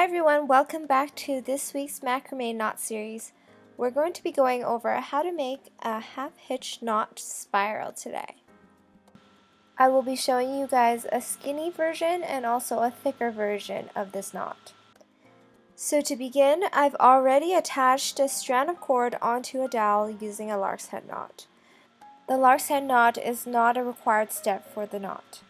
Hi everyone, welcome back to this week's Macrame knot series. We're going to be going over how to make a half hitch knot spiral today. I will be showing you guys a skinny version and also a thicker version of this knot. So to begin, I've already attached a strand of cord onto a dowel using a lark's head knot. The lark's head knot is not a required step for the knot.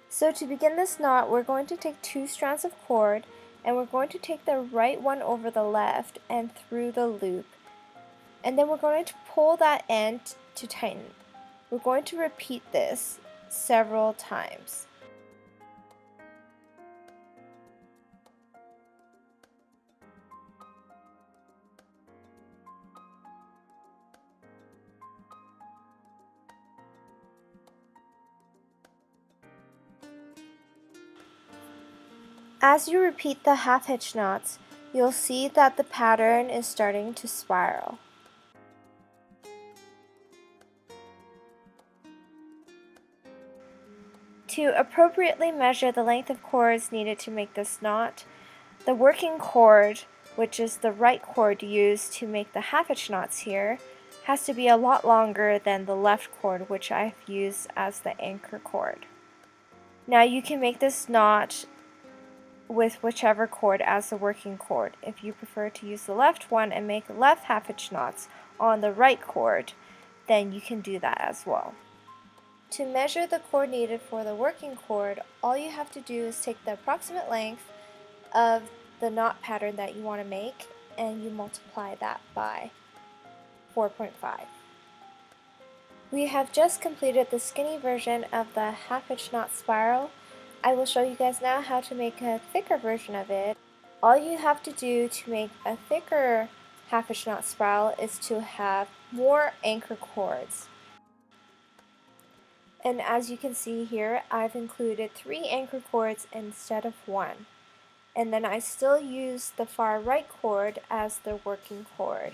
So to begin this knot, we're going to take 2 strands of cord and we're going to take the right one over the left and through the loop. And then we're going to pull that end to tighten. We're going to repeat this several times. As you repeat the half hitch knots, you'll see that the pattern is starting to spiral. To appropriately measure the length of cords needed to make this knot, the working cord, which is the right cord used to make the half hitch knots here, has to be a lot longer than the left cord, which I've used as the anchor cord. Now you can make this knot with whichever cord as the working cord. If you prefer to use the left one and make left half hitch knots on the right cord, then you can do that as well. To measure the cord needed for the working cord, all you have to do is take the approximate length of the knot pattern that you want to make and you multiply that by 4.5. We have just completed the skinny version of the half hitch knot spiral. I will show you guys now how to make a thicker version of it. All you have to do to make a thicker half hitch knot spiral is to have more anchor cords. And as you can see here, I've included 3 anchor cords instead of 1. And then I still use the far right cord as the working cord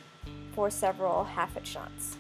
for several half hitch knots.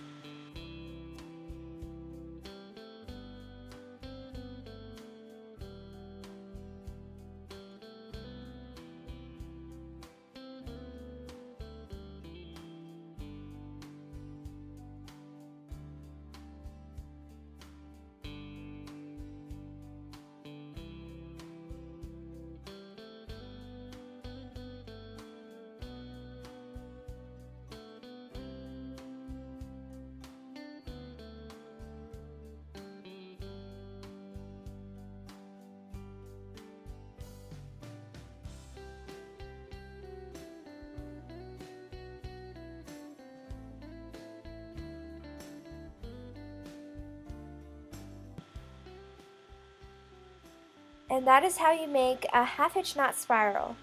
And that is how you make a half hitch knot spiral.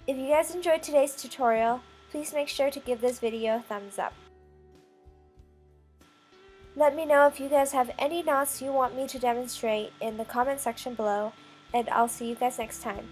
If you guys enjoyed today's tutorial, please make sure to give this video a thumbs up. Let me know if you guys have any knots you want me to demonstrate in the comment section below, and I'll see you guys next time.